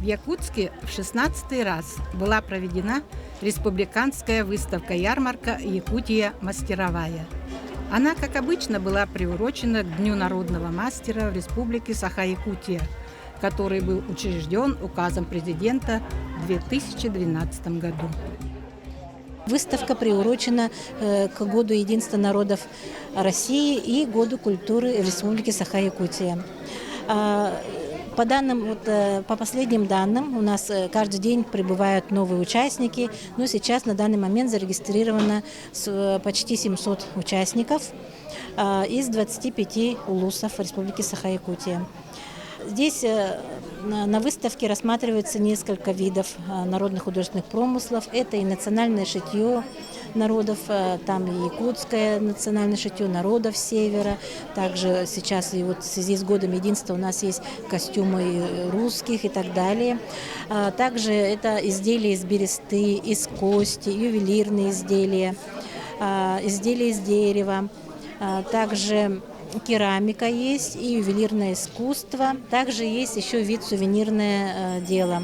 Якутске в 16-й раз была проведена республиканская выставка-ярмарка «Якутия мастеровая». Она, как обычно, была приурочена к Дню народного мастера в Республике Саха-Якутия, который был учрежден указом президента в 2012 году. Выставка приурочена к Году единства народов России и Году культуры Республики Саха-Якутия. По последним данным, у нас каждый день прибывают новые участники, но сейчас на данный момент зарегистрировано почти 700 участников из 25 улусов Республики Саха-Якутия. Здесь на выставке рассматривается несколько видов народных художественных промыслов. Это и национальное шитье народов, там и якутское национальное шитье народов севера. Также сейчас и вот в связи с Годом единства у нас есть костюмы русских и так далее. Также это изделия из бересты, из кости, ювелирные изделия, изделия из дерева. Также керамика есть и ювелирное искусство. Также есть еще вид сувенирное дело.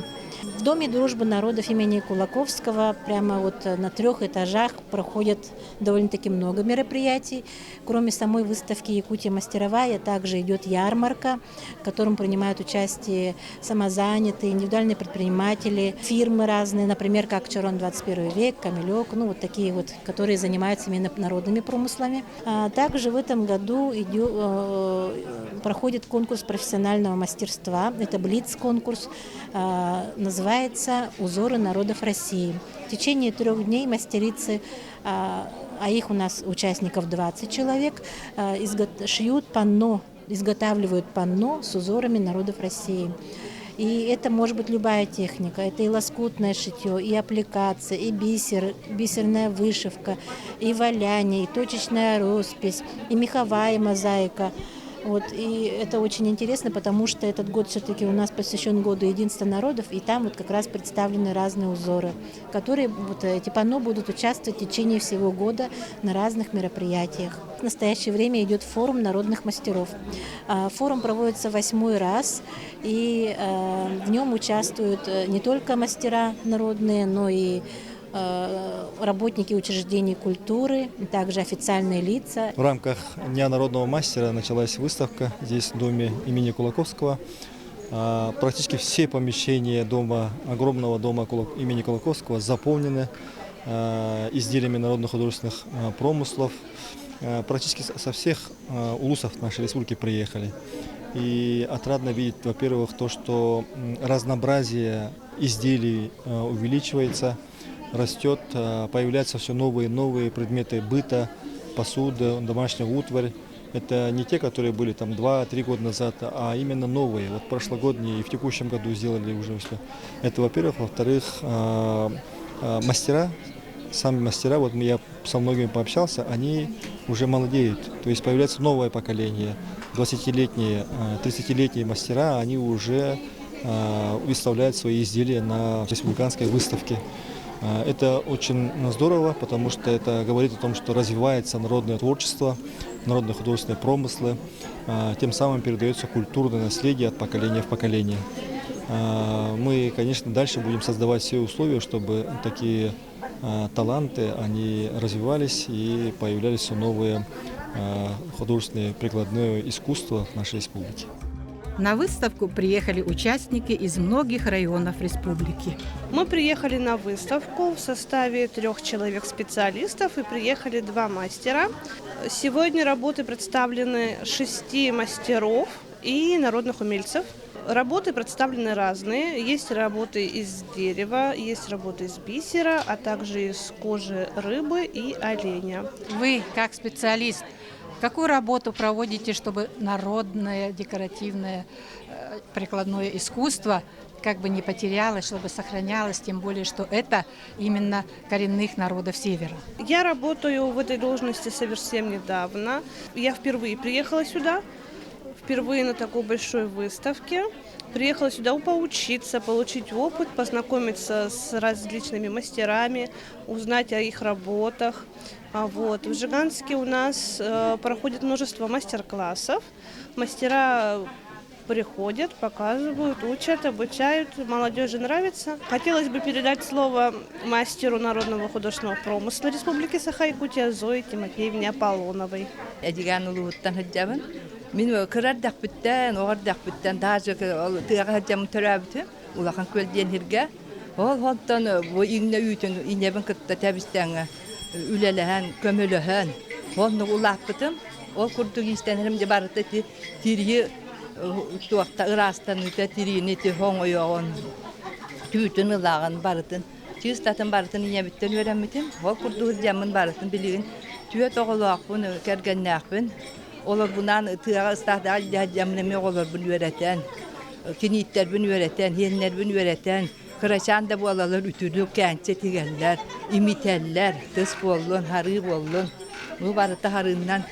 В Доме дружбы народов имени Кулаковского прямо вот на 3 этажах проходят довольно-таки много мероприятий. Кроме самой выставки «Якутия мастеровая» также идет ярмарка, в котором принимают участие самозанятые, индивидуальные предприниматели, фирмы разные, например, как «Чарон 21 век», «Камелек», вот такие вот, которые занимаются именно народными промыслами. Также в этом году проходит конкурс профессионального мастерства. Это блиц-конкурс, называется «Узоры народов России». В течение 3 дней мастерицы, а их у нас участников 20 человек, шьют панно, изготавливают панно с узорами народов России. И это может быть любая техника. Это и лоскутное шитье, и аппликация, и бисер, бисерная вышивка, и валяние, и точечная роспись, и меховая мозаика. И это очень интересно, потому что этот год все-таки у нас посвящен Году единства народов, и там как раз представлены разные узоры, которые эти панно будут участвовать в течение всего года на разных мероприятиях. В настоящее время идет форум народных мастеров. Форум проводится 8-й раз, и в нем участвуют не только мастера народные, но и работники учреждений культуры, также официальные лица. В рамках Дня народного мастера началась выставка здесь, в доме имени Кулаковского. Практически все помещения огромного дома имени Кулаковского заполнены изделиями народных художественных промыслов. Практически со всех улусов нашей республики приехали. И отрадно видеть, во-первых, то, что разнообразие изделий увеличивается, растет, появляются все новые и новые предметы быта, посуды, домашняя утварь. Это не те, которые были там 2-3 года назад, а именно новые. Вот прошлогодние и в текущем году сделали уже все. Это, во-первых. Во-вторых, мастера, сами мастера, я со многими пообщался, они уже молодеют. То есть появляется новое поколение. 20-летние, 30-летние мастера, они уже выставляют свои изделия на республиканской выставке. Это очень здорово, потому что это говорит о том, что развивается народное творчество, народные художественные промыслы, тем самым передается культурное наследие от поколения в поколение. Мы, конечно, дальше будем создавать все условия, чтобы такие таланты, они развивались и появлялись все новые художественные прикладные искусства в нашей республике. На выставку приехали участники из многих районов республики. Мы приехали на выставку в составе 3 человек-специалистов и приехали 2 мастера. Сегодня работы представлены 6 мастеров и народных умельцев. Работы представлены разные. Есть работы из дерева, есть работы из бисера, а также из кожи рыбы и оленя. Вы, как специалист, какую работу проводите, чтобы народное, декоративное, прикладное искусство не потерялось, чтобы сохранялось, тем более, что это именно коренных народов Севера? Я работаю в этой должности совсем недавно. Я впервые приехала сюда, впервые на такой большой выставке. Приехала сюда поучиться, получить опыт, познакомиться с различными мастерами, узнать о их работах. В Жиганске у нас проходит множество мастер-классов. Мастера приходят, показывают, учат, обучают. Молодежи нравится. Хотелось бы передать слово мастеру народного художественного промысла Республики Саха-Якутия Зое Тимофеевне Аполлоновой. Мен кырардак биттен, оғардак биттен, даже тыға жамын төрәбіті, улақан көлден хирге. Ол хоттан bu иңне үйтін, инебін кытта тәбістен үлеләһән, көмөлөһән. Онны улап бітім, ол күрдік истенерім де барыты тирии туақта ырастан үті тириini ти хоң ойоғын, түйтін ылағын барытын. Чистатын барытын инебіттен өрәмітім, ол күрдік жамын барытын білігін. Түйет оғылуақпын, кәргеннәқпін. Olur bundan tığa ıstahda jamneme olur bunu öğreten, kinitler bunu öğreten, yenler bunu öğreten, kıraşan da bu alalar ütülüp kentçe tigeller, imiteller, tıs bollun, harı bollun. Bu barıta harından,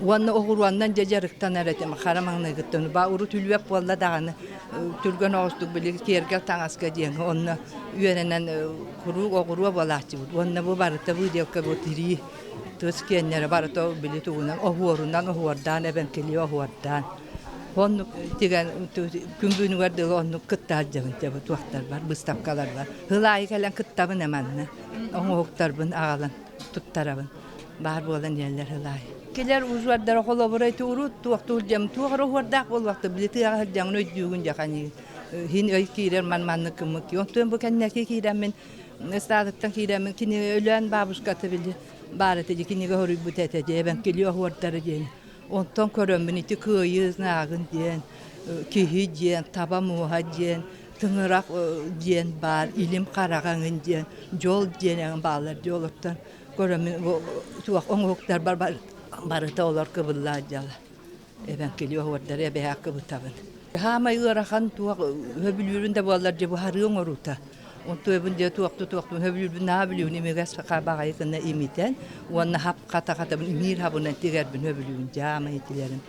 onu oğurvandan cacarıktan öğretem, karamanına gittim. Ba uru tülüp bolla dağını, tülgün oğustuk bile kergel tangaska diyen, onu öğrenen kuru oğurva bolakçı. Onu bu barıta bu delka bu tiri. Töskenlere barıto bilituğundan, ohuvardan, ebenkeli ohuvardan. Onu tigen kümbünü verdi, onu kıttar cevin cevin tuaktar var, bıstapkalar var. Hılayı gelen kıttabın emanına, onu oktarbın, ağalan, tuttarabın. Bahar boğulan yerler hılayı. Keler uzvardara kola burayı tuğru, tuaktur cem, tuğru ohuvardak bol vakti, biliti ağır cemini ödüğün yakani. Hin öy kirer manmanlı kımık. Yontun bu kendine kiremin, ıstadıktan kiremin, kini ölen babuskatı bildi. Barıtıcı kiniga horuy bu tetece, ben geliyor huartları diyen. Ondan körömbün iti kıyız nağın diyen, kihi diyen, taba muha diyen, tınırak diyen bar, ilim karağanın diyen, yol diyen bağlar yolurtan. Körömbün tuak on hoktar barıta olar kıbılla jala. Ben geliyor huartları ebe hakkı bu tabın. Hama yığırakan tuak höbülüründe bağlar bu harığın oruta. Untuk bunca tuak hebul benar beliau ni megas kabar kena imiten, warna hap kata benir habun nanti ger ben hebul jam itilerin.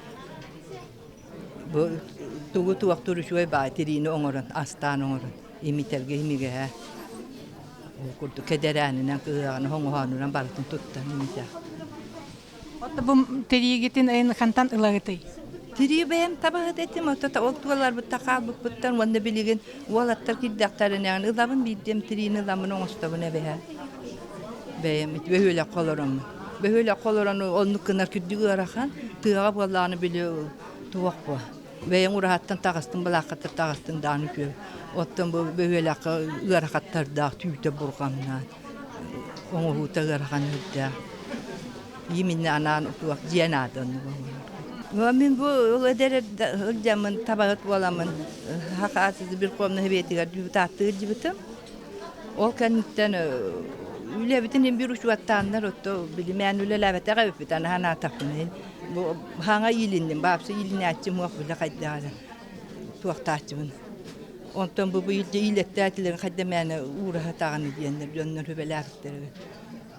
Bu tuak şuay bateri no ongoran astan ongoran imiter ge imige ha. Kurdu kederan nan kıran hongohanu nan baratun tuttan imita. Вот bu terigitin en kantan ılagıtı. Tiri benim tabahat ettim o tata oltular bu takabuk buttan wanda biligen walattar kiddaktarın yani ılamın bildim tirini ılamın oğustabı ne beha. Benim böyle kolorum. Böyle koloran onu kınar küddüğü arakan tığa vallahi biliyor tuğak bu. Benim urahattan tağastın balakatır tağastın danı köy. Ottan bu böyle arakattar da tüyte burgamdan. Onu huta arakan hüdda. Yeminle anan tuğak cianadan. Min bu ödere zaman tabahat olamın hakasız bir komna hebetiga tahtı gibitim. O kanitten üle bitin bir uçvattanlar otto bilmeyen üle lavete gabitan hana tapın. Bu hanga ilindim babsı ilini açım yok bile kaydara. Tuaqtaçımın. Ondan bu ilettiler kademene uğraha tağını diyenler dönler höbelerler.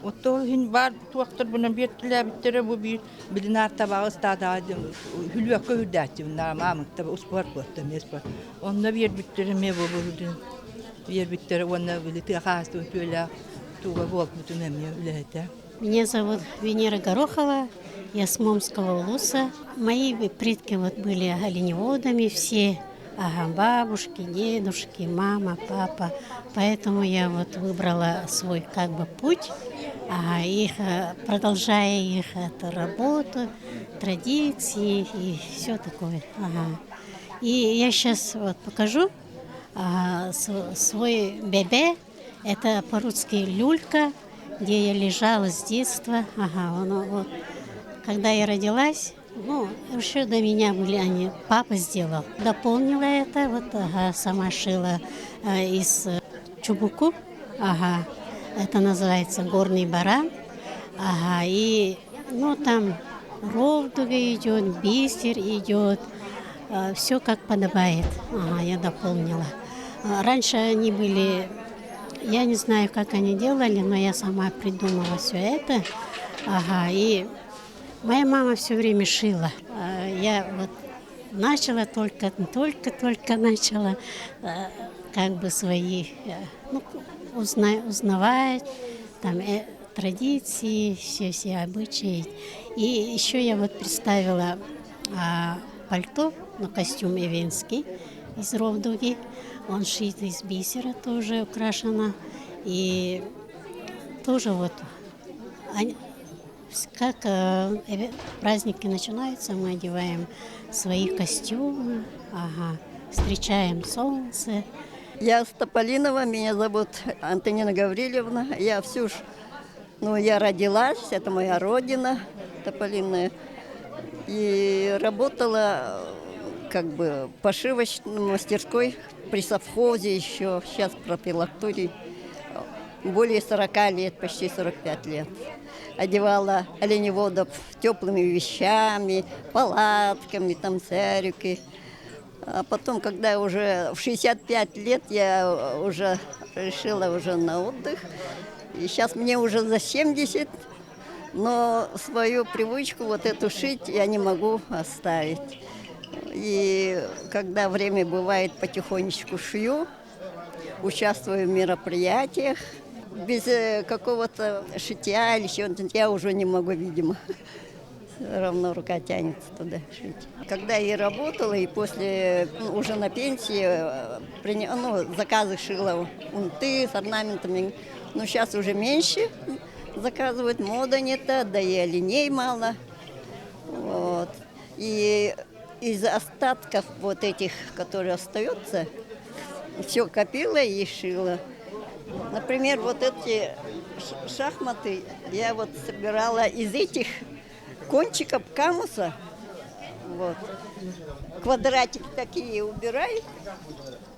Otto hin var tuaqtar bunun bir tilabittere bu bir bilinar tabağı istada hülüye köhüdäçim namamık tabağı uspor kotta mespor. Onda bir bittere me bu bir bittere ona bileti hastı böyle tuğa bol bütün emiyor ülete. Меня зовут Венера Горохова, я с Момского улуса. Мои предки вот были оленеводами все, ага, бабушки, дедушки, мама, папа. Поэтому я вот выбрала свой как бы путь, их, продолжая их эту работу, традиции и все такое. Ага. И я сейчас вот покажу свой бебе, это по-русски люлька, где я лежала с детства. Ага, вот. Когда я родилась, еще до меня были они, папа сделал. Дополнила это, вот, ага, сама шила из чубуку, ага, это называется горный баран, ага, и, там ровдуга идет, бисер идет, все как подобает, ага, я дополнила. Раньше они были, я не знаю, как они делали, но я сама придумала все это, ага, и моя мама все время шила. Я вот начала только начала как бы свои, узнавать там традиции, все обычаи. И еще я вот представила пальто но костюм ивенский из Ровдуги. Он шит из бисера, тоже украшено. И тоже вот, как праздники начинаются, мы одеваем свои костюмы, встречаем солнце. Я с Тополинова, меня зовут Антонина Гаврилевна. Я я родилась, это моя родина, Тополиная. И работала пошивочной мастерской при совхозе еще, сейчас в профилактуре. Более 40 лет, почти 45 лет. Одевала оленеводов теплыми вещами, палатками, царюки. А потом, когда уже в 65 лет, я уже решила на отдых. И сейчас мне уже за 70, но свою привычку вот эту шить я не могу оставить. И когда время бывает, потихонечку шью, участвую в мероприятиях. Без какого-то шитья или чего-то я уже не могу, видимо. Все равно рука тянется туда шить. Когда я работала, и после, уже на пенсии, заказы шила унты с орнаментами. Но сейчас уже меньше заказывают, мода не та, да и оленей мало. Вот. И из остатков вот этих, которые остаются, все копила и шила. Например, вот эти шахматы я вот собирала из этих кончиков камуса. Вот. Квадратики такие убираю,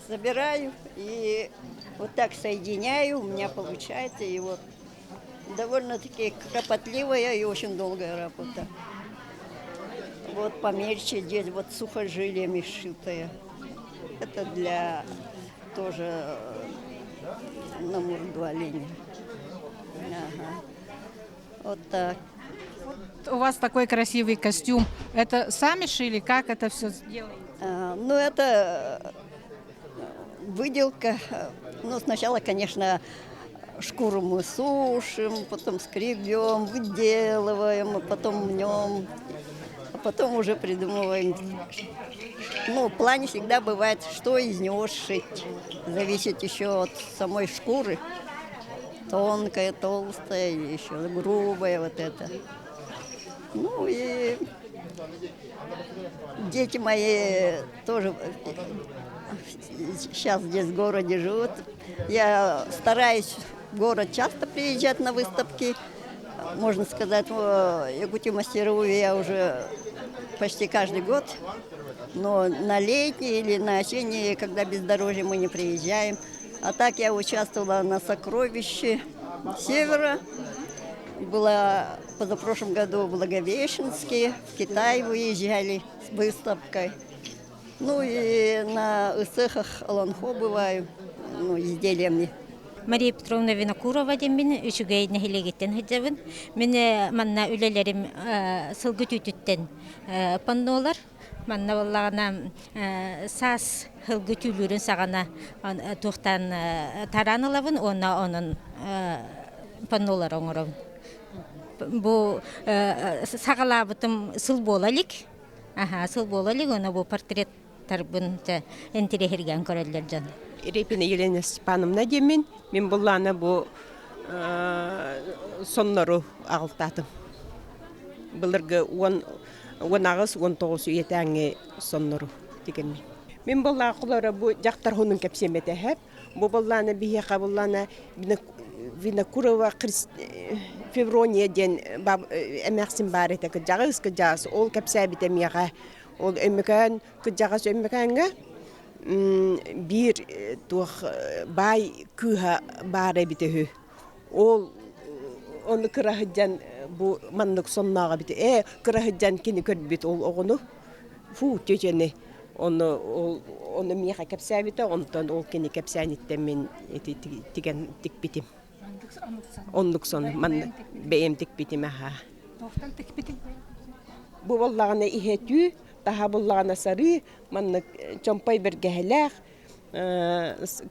собираю и вот так соединяю, у меня получается. И вот довольно-таки кропотливая и очень долгая работа. Вот помельче здесь вот сухожилиями сшитая. Это для тоже на морду оленя. Вот так. У вас такой красивый костюм. Это сами шили? Как это все сделали? Это выделка. Сначала, конечно, шкуру мы сушим, потом скребем, выделываем, а потом мнем, а потом уже придумываем. В плане всегда бывает, что из него сшить. Зависит еще от самой шкуры. Тонкая, толстая, еще грубая вот это. И дети мои тоже сейчас здесь в городе живут. Я стараюсь в город часто приезжать на выставки. Можно сказать, в Якутию мастеровую я уже почти каждый год. Но на летние или на осенние, когда бездорожье, мы не приезжаем. А так я участвовала на «Сокровище Севера». Была позапрошлом году в Благовещенске, в Китай выезжали с выставкой. И на ысыхах Аланхо бываю, изделиями. Мария Петровна Винокурова демин үчүгейне хилегеттен хиджабын. Мене манна үлелерим сылгытүттен паннолар. Манна баллагана сас хылгытүлүрүн сагана тухтан таранылабын, онун паннолар оңором. Бу сагалабытым сыл болалик. Сыл болалик, оны бу портреттарбын энтерехерген көрөллөр жан. Репина Елена Степановна демин, мен булланы бу соннору алтатым. Былыргы 10-19 үйетәңе соннору дегенмен. Мен булла кулары бу жактар хунун кепсемете хеп. Бу булланы бие кабулланы Винокурова Феврония ден эмерсин бар этек жагыс кыжас ол кепсебите мияга ол эмекан кыжагас эмеканга бир тух бай кыха бары бите ол оны кырахыжан бу мандык соннага бите кырахыжан кини көрбүт ол огону фу тежене оны мияга кепсебите онтон ол кини кепсениттен мен тиген тикбитим онлук сон ман бейем тикбитим бу боллагана ихетү таха боллагана сары ман чомпай бергелер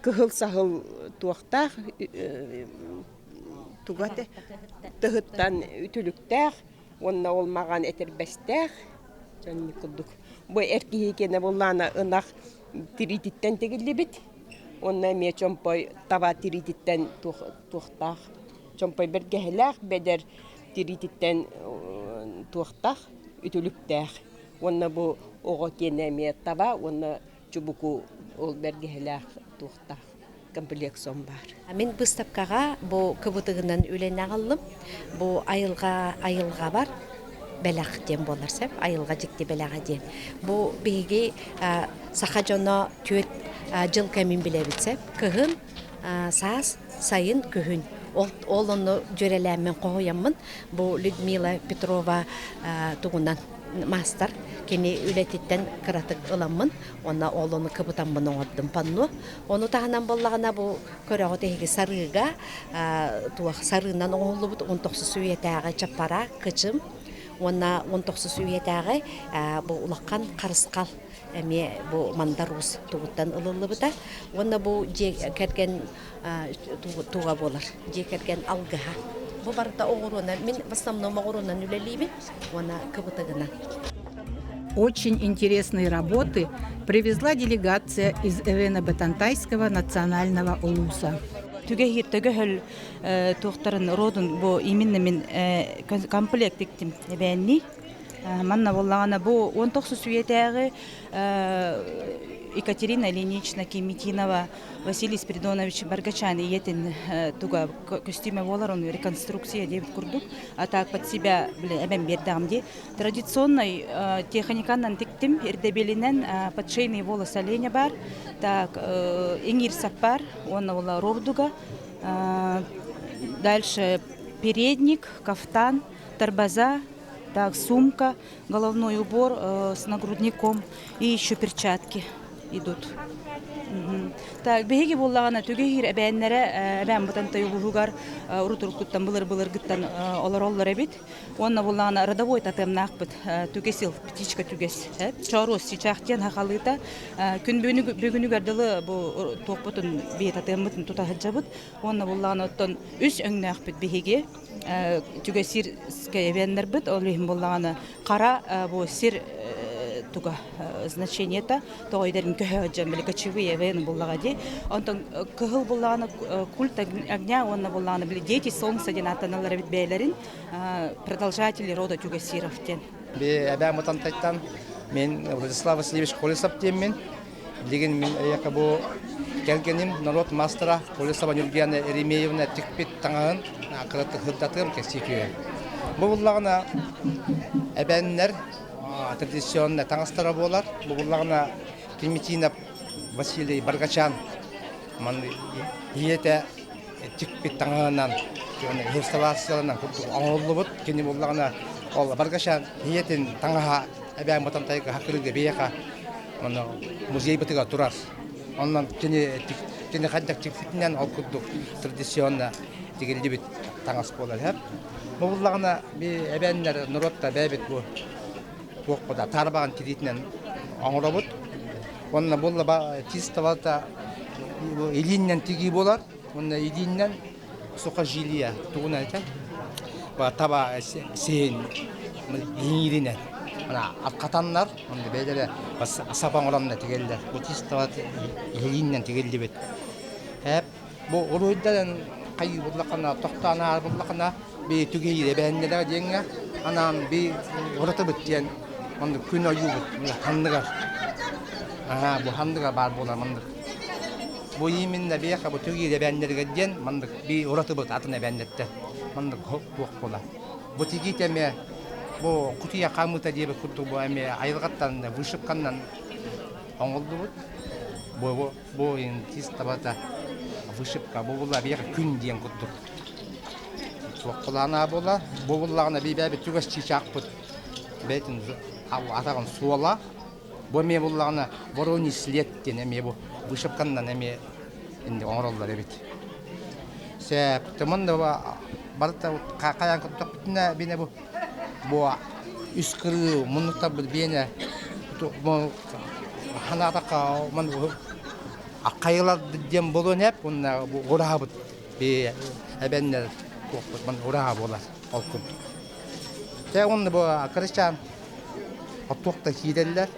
кыхыл сахыл туактах тугате тыгыттан үтүлүктер онна олмаган этербестер жанны кылдык бу эрки кене буллана ынак тирититтен тегилибит. Онна ме чомпой таба тирититтен тухтах. Чомпой бергехлах бедер тирититтен тухтах ütülüптах. Онна бу ого кене ме таба, онна чубуку ол бергехлах тухтах. Комплексом бар. Мен выставкага бу кыбытыгынан үлене калдым. Бу айылга бар. Белак дем боларсап, айылга жикти белага дем. Бу биги саха жоно төт жыл камин биле битсеп, кыгын саас сайын күһүн. Ол ону жөреләмен кояммын. Бу Людмила Петрова тугунан мастер кени үлетиттен кыратык ыламмын. Онна олону кыбытаммын оңдым панну. Ону тагынан боллагана бу көрөгө теги сарыга туак сарынан оңлубут 19 сүйетага чапара кычым. Онна 19 сүйетага бу улаккан карыскал эме бу мандарус тугуттан ылылыбыта. Онна бу же кеткен туга болар. Же кеткен алгыга. Бу барда огоруна мен в основном огоруна үлелибин. Онна кыбытыгына. Очень интересные работы привезла делегация из Эвено-Батантайского национального улуса. Түгехир төгөһөл тухтарын родун бу именно мен комплект иктим бәнни. Манна боллагана бу 19 сүйетәге Екатерина Ильинична Кимитинова, Василий Спиридонович Баргачан етин туга костюме боларын реконструкция деп курдук. А так под себя эбен бердамди. Традиционный техниканнан тиктим эрдебелинен подшейный волос оленя бар. Так эңир сапар, он была ровдуга. Дальше передник, кафтан, торбаза. Так, сумка, головной убор с нагрудником и еще перчатки идут. Так, беги боллагана түгехир эбәннәре эбән бутантай улугар урутуркуттан былыр гыттан олар эбит. Онна боллагана родовой татемнак бит түгесил птичка түгес. Чорос сичахтен хакалыта күн бүгүнү гардылы бу токпутун бе татеммытын тута хаҗабыт. Онна боллагана оттон үс өңнәк бит беги түгесир скәйбәннәр бит. Олыһым боллагана кара бу сир туга значение-то тоойдерин көһөҗәм биле кочевые вен буллагади. Онтон кыгыл буллаганы культ огня, онна буллаганы биле дети солнца динатаналар бит бәйләрин продолжатели рода түгесировтен. Бе әбә мутантайттан мен Владислав Васильевич Колесов темен деген мен якобы келгеним народ мастера Колесова Юльяна Еремеевна тикпет таңын акыраты хыттатым кесикү. Бу буллагына әбәннәр традиционно таңыстара болар. Бұғылағына Кельметинов Василий Баргачан ете тікпет таңығынан инсталлацияларынан аңылы бұд. Кені бұғылағына Баргачан етін таңыға әбәң батантайға хақырылғы бейеқа музей бұтыға тұрар. Онынан кені қаддақ тікпетінен ол күрдік традиционно дегелді біт таңыз болар. Бұғылағына әбәнлер нұротта бәбет бұл Тоқпада тарбаған тиритінен аңырабыд. Онна болла тиставалта елиннен тиги болар. Онна елиннен соқа жилия туғына екен. Таба сейін еңірінен. Атқатанлар, бәйлері асапан орамына тегелдер. Бұл тиставалта елиннен тегелді бет. Бұл ұройдан қай бұллақына, тоқтана бұллақына бей түгейді бәйінлері дейінгі. Анан бей ұраты бұт дейін. Мында күн аю бут, хандыгар. Бу хандыгар бар болар мында. Бу именно бияка бу түгейде бәндерге ден, мында би ураты бут атына бәндетте. Мында коп болар. Бу тигитеме бу кутуя камыта деп куту бу эме айылгаттан вышыпканнан оңолду бут. Бу ин тистабата вышыпка бу була бияка күн ден куту. Тоқлана бола, бу булагына би бәбе түгәс чичак бут. Бетин атаган суала. Бу ме буллагына вороний след ден эме бу вышыпканнан эме инде оңроллар бит. Сеп тымында барта каян кыттыкна бине бу үскүрү мунукта бине ханатака мен акайлар дем болон эп унна урабыт бе эбеннер kokut man ora bola alkun. Te onu bu arkadaşlar atokta hideller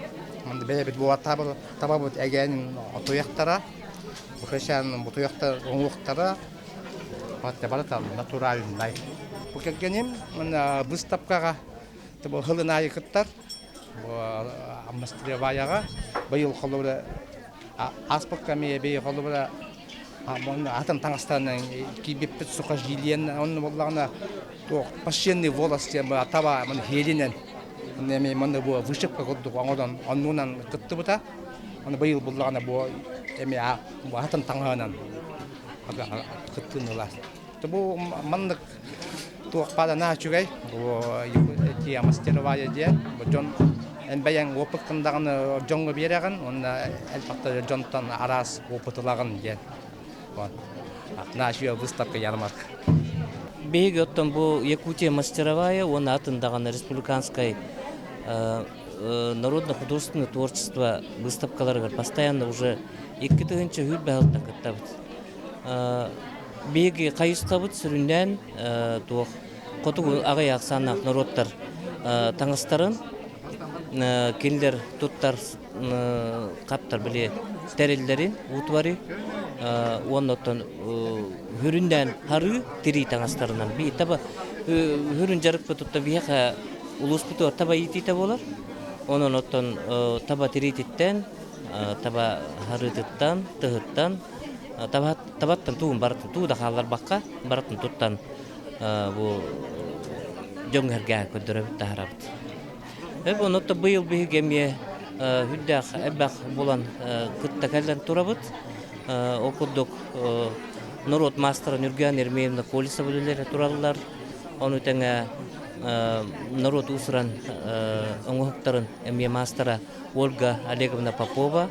Мында бәйбет була табабыт әгәнин отуяқтара, бұқашан бұтуяқтар оңлықтара, батта баратал натуральный. Бұкергенем мына выставкаға хылын айықыттар, мастероваяға байыл қолыбыра аспаққа мейе бей қолыбыра атын таңыстарының кейбеппет сұқа жиілен, оның болағына пашенный волос таба хелінен неме мында бу вышыққа құддық оңодан оннуынан кытты бұта, оны байыл болағына бу атын таңғанан кыттын ұлас. Бұл мандық туақпада на чугай, тия мастеровая ден, жон бәйен опыттындағаны жонғы береген, онда әлпақта жонтан арас опытылағын ден. На чугай выставка ярмарка. Беги оттан бұл Якутия мастеровая, он атындаған республиканской народно-художественное творчество выставкаларға постоянно уже 2-тігінші хүл бәғылтан кіттабыд. Беги қайысқабыд сүрінден қотығы ағай ақсанақ народтар таңыстарын, келдер тұттар қаптар біле тәрелдерін, ұтвары, оныттан хүрінден хары тири таңыстарынан. Таба хүрін жарық бұтытта бейқа ұлыс бұты таба етейті болар. Оның оттан таба тиритеттен, таба харытыттан, тұғыттан, табаттан туын баратын, туыда қалар баққа баратын тұттан жоңғарға көндіріп тағарабыд. Оны отта бұйыл бейгі әме хүддәқ әббәқ болан күтті кәлден тұрабыд. Оқыдық народ мастера Нурган Ермеевна Колеса білілері тұралылар. Оны өтіңі народ ұсыран оңғықтарын әме мастера Ольга Олеговна Попова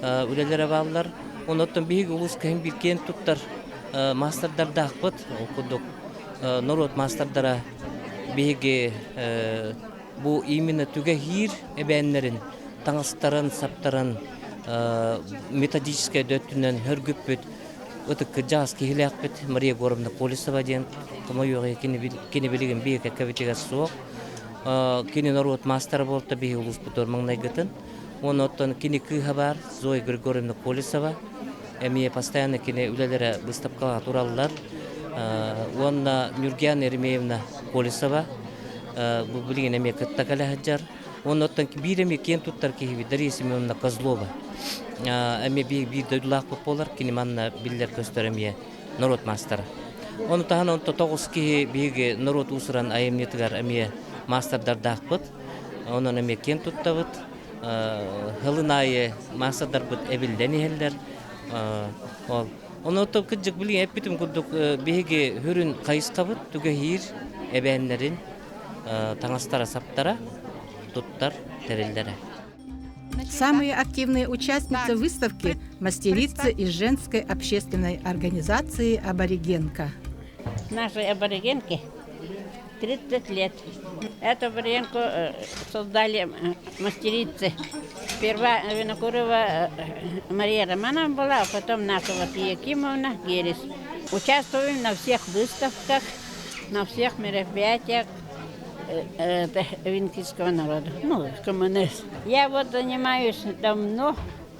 үлелері балылар. Оны оттан бейгі ұлыс кәйін білкен тұттар мастердарды ақпыд. Оқыдық народ мастerdara бейгі бұл именно түге хир әбәнлерін, таңыстарын, саптарын методическая дөттінен хөргіп бүт, өтік жаз кейілі ақпыд Мария Горовна Колесова ден, қымайуға кені білеген бейгі кәвітеге соқ. Кені народ мастер болды бейгі ұлыс бұтыр маңнай гытын. Оны оттан кені күйға бар Зоя Григорьевна Колесова. Әмие постоянно кені үлелері выставкаға туралылар. Онна Нурган Ермеевна Колесова. Бұл білген әме күтті кәлі хаджар. Оны оттан бір әме кен тұттар кейбі Дарья Семеновна Козлова. Әме бір дөйділақ бұп болар, кені манна білдер көстер әме народ мастера. Оны тағын онта тоғыз кейі бігі народ ұсыран айымнетігер әме мастердар бұд. Оның әме кен тұтта бұд. Хылын айы мастердар бұд әбілден елдер. Оны оттан күтжік білген әппетім күрдік бігі хүрін қайысқа бұд, түге хир әбәнлерін таңастара саптара, туттар, тәрелдері. Самые активные участницы выставки – мастерицы из женской общественной организации «Аборигенка». Нашей аборигенке 30 лет. Эту аборигенку создали мастерицы. Сперва Винокурова Мария Романовна была, а потом наша Якимовна Герес. Участвуем на всех выставках, на всех мероприятиях винкийского народа, коммунист. Я вот занимаюсь давно,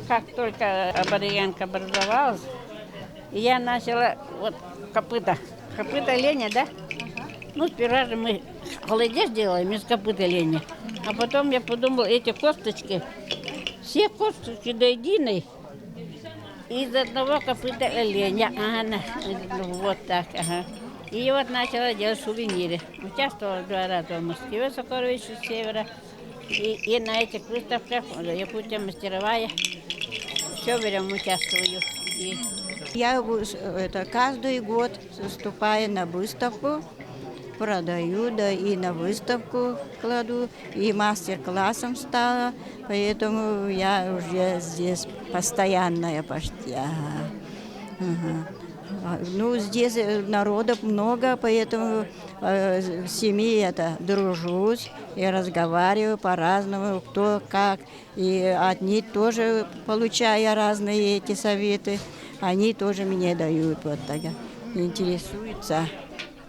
как только аборигенка образовалась, я начала копыта оленя, да? Сперва же мы холодец делаем из копыта оленя, а потом я подумала, эти косточки, все косточки до единой, из одного копыта оленя, вот так, И вот начала делать сувениры. Участвовала 2 раза в Москве, Сокоровиче с севера. И на этих выставках, Якутия мастеровая, все время участвую. Я каждый год выступаю на выставку, продаю, да и на выставку кладу, и мастер-классом стала, поэтому я уже здесь постоянная почти. Здесь народов много, поэтому в семье дружусь и разговариваю по-разному, кто как. И одни тоже, получая разные эти советы, они тоже мне дают, вот так, интересуются.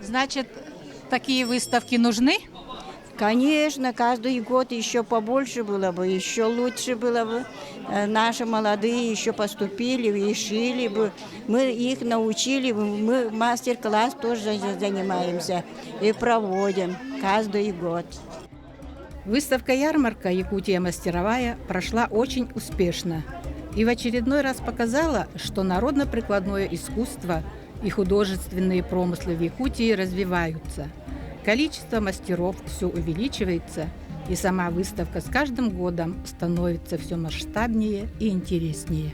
Значит, такие выставки нужны? Конечно, каждый год еще побольше было бы, еще лучше было бы. Наши молодые еще поступили и шили бы. Мы их научили, мы мастер-класс тоже занимаемся и проводим каждый год. Выставка-ярмарка «Якутия мастеровая» прошла очень успешно и в очередной раз показала, что народно-прикладное искусство и художественные промыслы в Якутии развиваются. Количество мастеров все увеличивается, и сама выставка с каждым годом становится все масштабнее и интереснее.